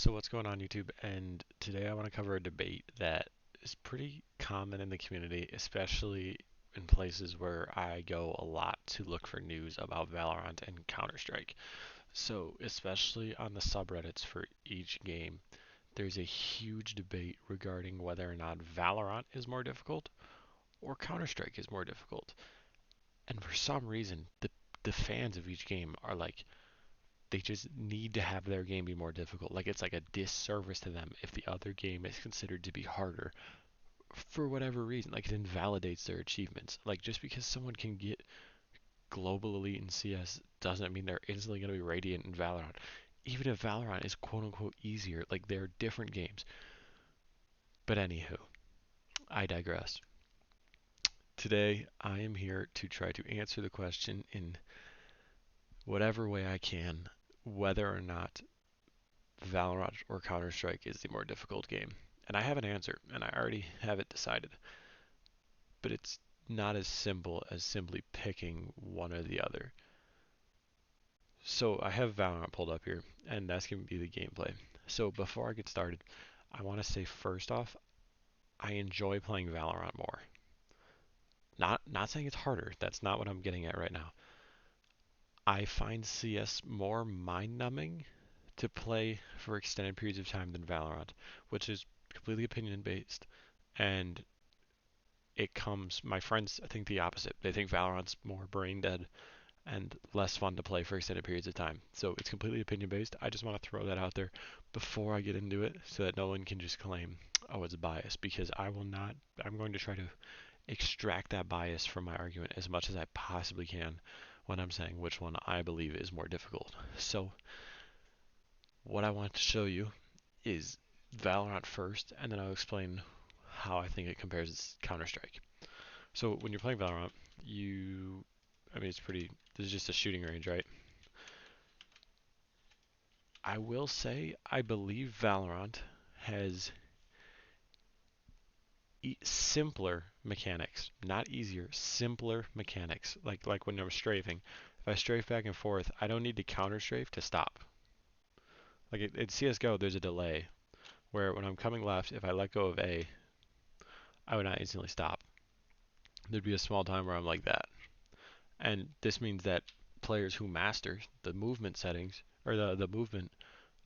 So what's going on YouTube? And today I want to cover a debate that is pretty common in the community, especially in places where I go a lot to look for news about Valorant and Counter-Strike. So especially on the subreddits for each game, there's a huge debate regarding whether or not Valorant is more difficult or Counter-Strike is more difficult. And for some reason, the fans of each game are like, they just need to have their game be more difficult. Like it's like a disservice to them if the other game is considered to be harder for whatever reason. Like it invalidates their achievements. Like just because someone can get global elite in CS doesn't mean they're instantly going to be radiant in Valorant. Even if Valorant is quote unquote easier, like they're different games. But anywho, I digress. Today I am here to try to answer the question in whatever way I can whether or not Valorant or Counter Strike is the more difficult game? And I have an answer, and I already have it decided. But it's not as simple as simply picking one or the other. So I have Valorant pulled up here, and that's going to be the gameplay. So before I get started, I want to say first off, I enjoy playing Valorant more. Not saying it's harder. That's not what I'm getting at right now. I find CS more mind-numbing to play for extended periods of time than Valorant, which is completely opinion based. And my friends think the opposite. They think Valorant's more brain dead and less fun to play for extended periods of time. So it's completely opinion based. I just want to throw that out there before I get into it so that no one can just claim, oh, it's bias, because I will not. I'm going to try to extract that bias from my argument as much as I possibly can when I'm saying which one I believe is more difficult. So what I want to show you is Valorant first, and then I'll explain how I think it compares to Counter-Strike. So when you're playing Valorant, I mean, this is just a shooting range, right? I will say, I believe Valorant has simpler mechanics, not easier, simpler mechanics. Like when I'm strafing, if I strafe back and forth, I don't need to counter strafe to stop. Like in CS:GO, there's a delay where when I'm coming left, if I let go of A, I would not instantly stop. There'd be a small time where I'm like that. And this means that players who master the movement settings or the movement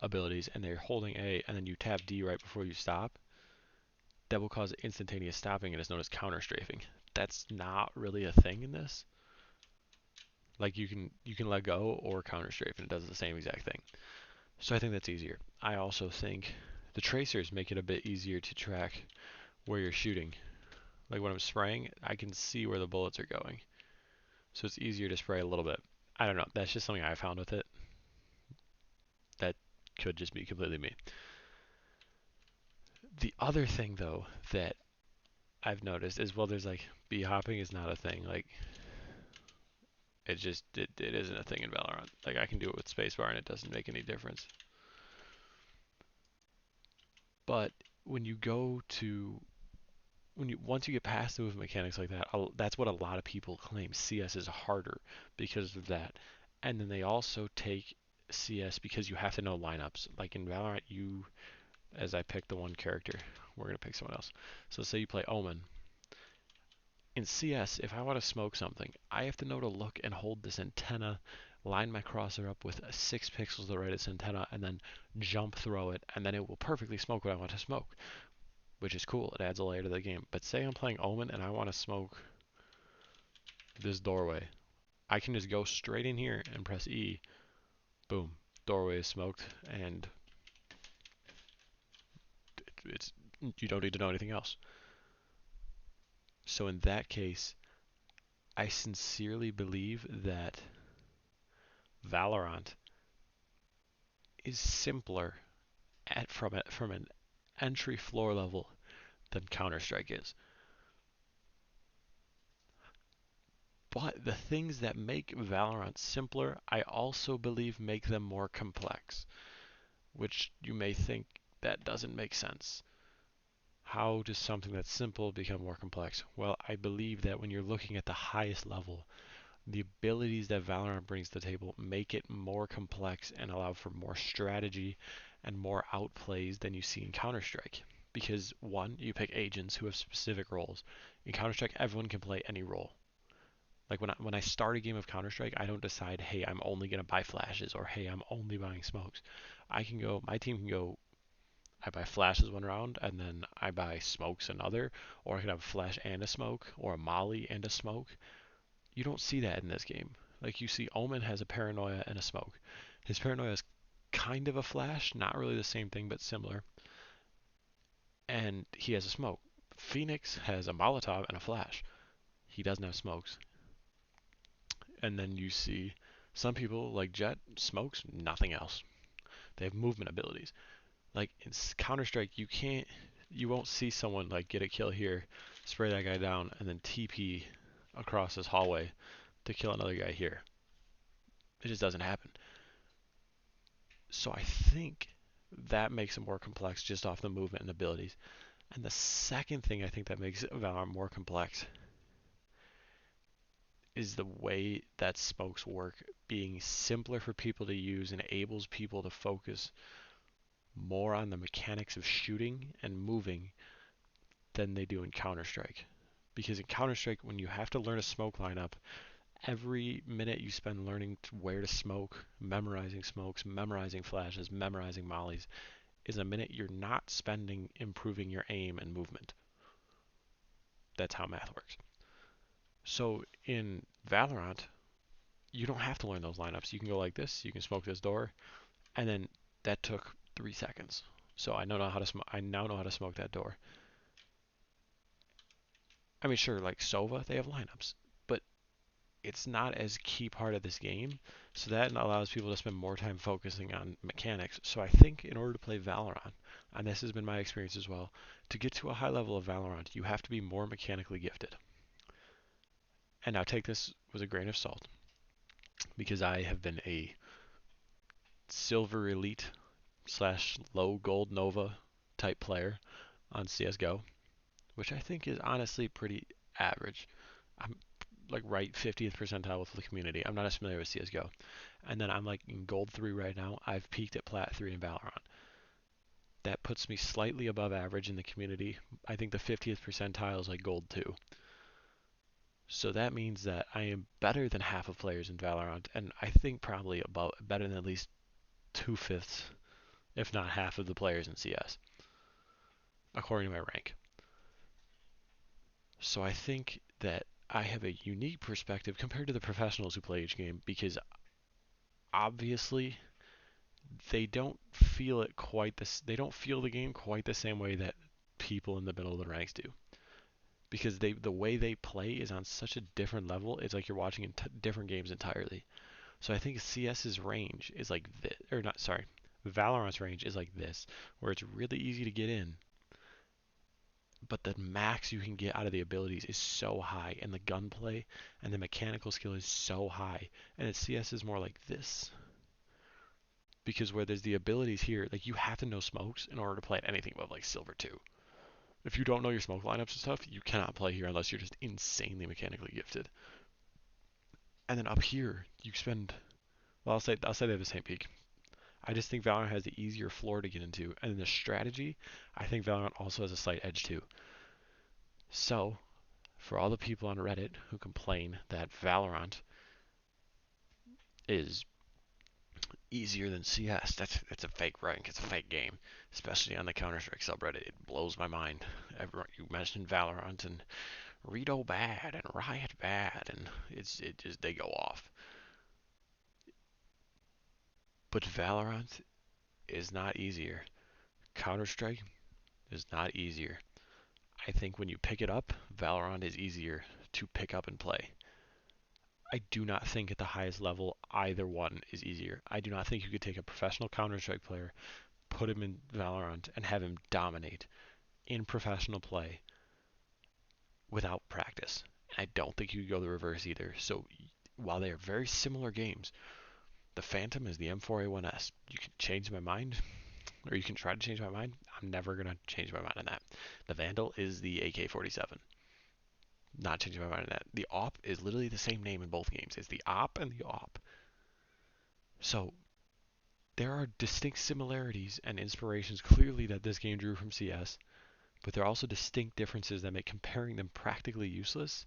abilities and they're holding A and then you tap D right before you stop, that will cause instantaneous stopping and is known as counter strafing. That's not really a thing in this. Like you can let go or counter strafe and it does the same exact thing. So I think that's easier. I also think the tracers make it a bit easier to track where you're shooting. Like when I'm spraying, I can see where the bullets are going. So it's easier to spray a little bit. I don't know. That's just something I found with it. That could just be completely me. The other thing though that I've noticed is, well, there's like B hopping is not a thing. Like it isn't a thing in Valorant. Like I can do it with spacebar and it doesn't make any difference. But when you go to when you once you get past the movement mechanics like that, that's what a lot of people claim CS is harder because of that. And then they also take CS because you have to know lineups. Like in Valorant, as I pick the one character, we're gonna pick someone else. So say you play Omen. In CS, if I want to smoke something, I have to know to look and hold this antenna, line my crosshair up with 6 pixels to the right of this antenna, and then jump throw it, and then it will perfectly smoke what I want to smoke, which is cool. It adds a layer to the game. But say I'm playing Omen and I want to smoke this doorway. I can just go straight in here and press E. Boom. Doorway is smoked, and it's you don't need to know anything else. So in that case, I sincerely believe that Valorant is simpler from an entry floor level than Counter Strike is. But the things that make Valorant simpler, I also believe make them more complex, which you may think that doesn't make sense. How does something that's simple become more complex? Well, I believe that when you're looking at the highest level, the abilities that Valorant brings to the table make it more complex and allow for more strategy and more outplays than you see in Counter Strike. Because one, you pick agents who have specific roles. In Counter Strike, everyone can play any role. Like when I start a game of Counter Strike, I don't decide, hey, I'm only gonna buy flashes or hey, I'm only buying smokes. My team can go. I buy flashes one round and then I buy smokes another, or I could have a flash and a smoke, or a molly and a smoke. You don't see that in this game. Like you see, Omen has a paranoia and a smoke. His paranoia is kind of a flash, not really the same thing, but similar. And he has a smoke. Phoenix has a Molotov and a flash. He doesn't have smokes. And then you see some people like Jet smokes, nothing else. They have movement abilities. Like in Counter Strike, you won't see someone like get a kill here, spray that guy down, and then TP across this hallway to kill another guy here. It just doesn't happen. So I think that makes it more complex just off the movement and abilities. And the second thing I think that makes Valorant more complex is the way that smokes work. Being simpler for people to use enables people to focus more on the mechanics of shooting and moving than they do in Counter Strike. Because in Counter Strike, when you have to learn a smoke lineup, every minute you spend learning where to smoke, memorizing smokes, memorizing flashes, memorizing mollies, is a minute you're not spending improving your aim and movement. That's how math works. So in Valorant, you don't have to learn those lineups. You can go like this, you can smoke this door, and then that took 3 seconds. So I now know how to smoke that door. I mean, sure, like Sova, they have lineups, but it's not as key part of this game. So that allows people to spend more time focusing on mechanics. So I think in order to play Valorant, and this has been my experience as well, to get to a high level of Valorant, you have to be more mechanically gifted. And now take this with a grain of salt, because I have been a silver elite slash low gold Nova type player on CSGO, which I think is honestly pretty average. I'm like right 50th percentile with the community. I'm not as familiar with CSGO. And then I'm like in gold 3 right now. I've peaked at plat 3 in Valorant. That puts me slightly above average in the community. I think the 50th percentile is like gold 2. So that means that I am better than half of players in Valorant, and I think probably about better than at least 2/5, if not half of the players in CS, according to my rank. So I think that I have a unique perspective compared to the professionals who play each game, because obviously they don't feel the game quite the same way that people in the middle of the ranks do, because the way they play is on such a different level. It's like you're watching different games entirely. So I think CS's range is like this, or not, sorry, Valorant's range is like this, where it's really easy to get in, but the max you can get out of the abilities is so high, and the gunplay and the mechanical skill is so high, and at CS is more like this. Because where there's the abilities here, like you have to know smokes in order to play at anything above like silver 2. If you don't know your smoke lineups and stuff, you cannot play here unless you're just insanely mechanically gifted. And then up here, you spend, well, I'll say they have the same peak. I just think Valorant has the easier floor to get into, and then the strategy, I think Valorant also has a slight edge too. So, for all the people on Reddit who complain that Valorant is easier than CS, that's a fake rank. It's a fake game, especially on the Counter Strike subreddit. It blows my mind. Everyone, you mentioned Valorant and Rito bad and Riot bad, and it just they go off. But Valorant is not easier. Counter Strike is not easier. I think when you pick it up, Valorant is easier to pick up and play. I do not think at the highest level either one is easier. I do not think you could take a professional Counter Strike player, put him in Valorant, and have him dominate in professional play without practice. I don't think you could go the reverse either. So while they are very similar games, the Phantom is the M4A1S. You can change my mind, or you can try to change my mind. I'm never going to change my mind on that. The Vandal is the AK-47. Not changing my mind on that. The Op is literally the same name in both games. It's the Op and the Op. So there are distinct similarities and inspirations clearly that this game drew from CS, but there are also distinct differences that make comparing them practically useless.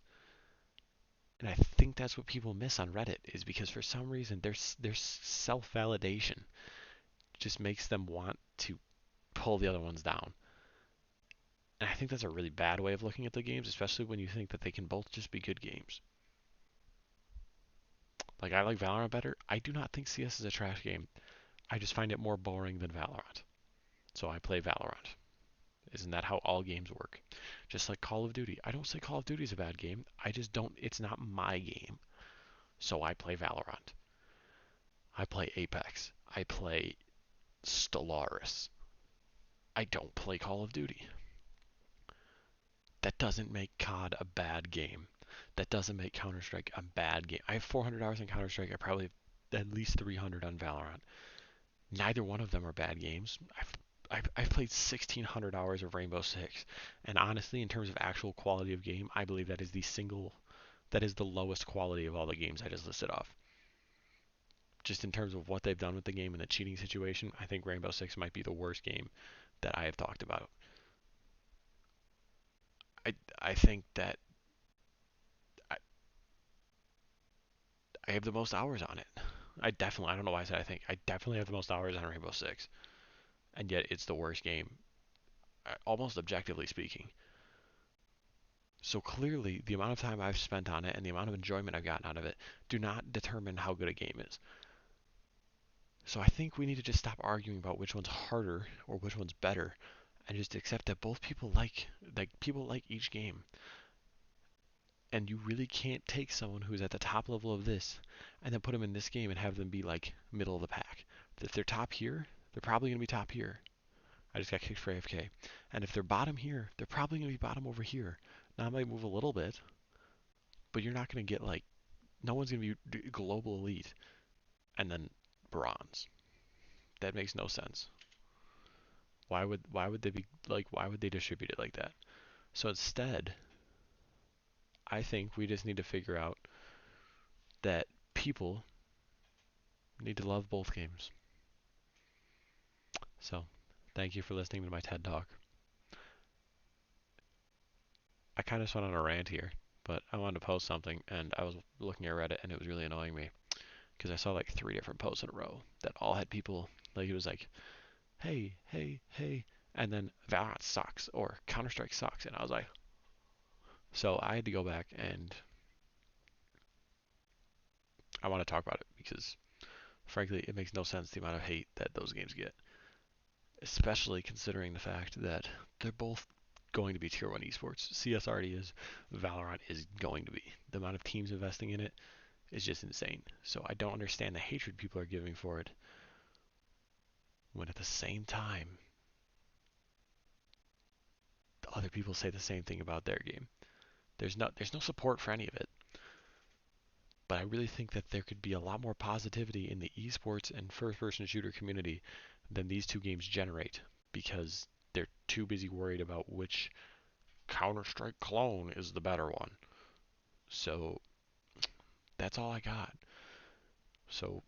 And I think that's what people miss on Reddit is because for some reason their self-validation just makes them want to pull the other ones down. And I think that's a really bad way of looking at the games, especially when you think that they can both just be good games. Like I like Valorant better. I do not think CS is a trash game. I just find it more boring than Valorant. So I play Valorant. Isn't that how all games work? Just like Call of Duty. I don't say Call of Duty is a bad game. I just don't, it's not my game. So I play Valorant. I play Apex. I play Stellaris. I don't play Call of Duty. That doesn't make COD a bad game. That doesn't make Counter-Strike a bad game. I have 400 hours in Counter-Strike. I probably have at least 300 on Valorant. Neither one of them are bad games. I've played 1,600 hours of Rainbow Six, and honestly, in terms of actual quality of game, I believe that is the lowest quality of all the games I just listed off. Just in terms of what they've done with the game and the cheating situation, I think Rainbow Six might be the worst game that I have talked about. I I think that I, I have the most hours on it. I don't know why I said I definitely have the most hours on Rainbow Six, and yet it's the worst game, almost objectively speaking. So clearly, the amount of time I've spent on it and the amount of enjoyment I've gotten out of it do not determine how good a game is. So I think we need to just stop arguing about which one's harder or which one's better, and just accept that both people like each game. And you really can't take someone who's at the top level of this and then put them in this game and have them be like middle of the pack. If they're top here, they're probably going to be top here. I just got kicked for AFK. And if they're bottom here, they're probably going to be bottom over here. Now I might move a little bit, but you're not going to get like no one's going to be global elite and then bronze. That makes no sense. Why would they be like why would they distribute it like that? So instead, I think we just need to figure out that people need to love both games. So, thank you for listening to my TED Talk. I kind of went on a rant here, but I wanted to post something and I was looking at Reddit and it was really annoying me because I saw like three different posts in a row that all had people like it was like, "Hey, hey, hey," and then Valorant sucks or Counter-Strike sucks and I was like, so I had to go back and I want to talk about it because frankly, it makes no sense the amount of hate that those games get, especially considering the fact that they're both going to be tier 1 esports. CS already is, Valorant is going to be. The amount of teams investing in it is just insane. So I don't understand the hatred people are giving for it when at the same time other people say the same thing about their game. There's no support for any of it. But I really think that there could be a lot more positivity in the esports and first-person shooter community than these two games generate because they're too busy worried about which Counter-Strike clone is the better one. So that's all I got. So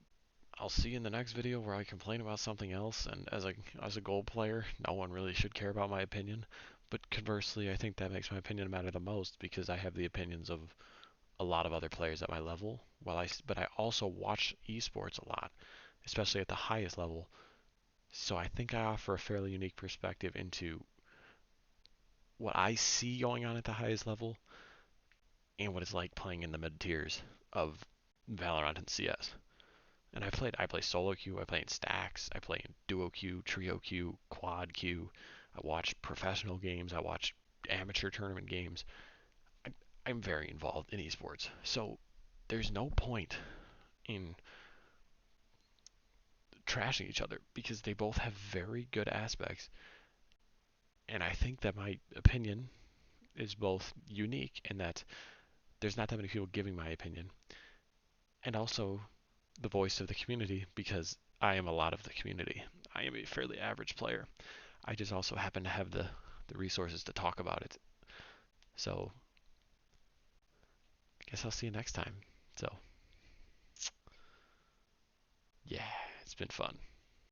I'll see you in the next video where I complain about something else. And as a gold player, no one really should care about my opinion. But conversely, I think that makes my opinion matter the most because I have the opinions of a lot of other players at my level. But I also watch esports a lot, especially at the highest level. So I think I offer a fairly unique perspective into what I see going on at the highest level and what it's like playing in the mid tiers of Valorant and CS. And I play solo queue, I play in stacks, I play in duo queue, trio queue, quad queue. I watch professional games, I watch amateur tournament games. I, I'm very involved in esports. So there's no point in trashing each other because they both have very good aspects. And I think that my opinion is both unique in that there's not that many people giving my opinion, and also the voice of the community because I am a lot of the community. I am a fairly average player. I just also happen to have the resources to talk about it. So I guess I'll see you next time. So yeah, it's been fun.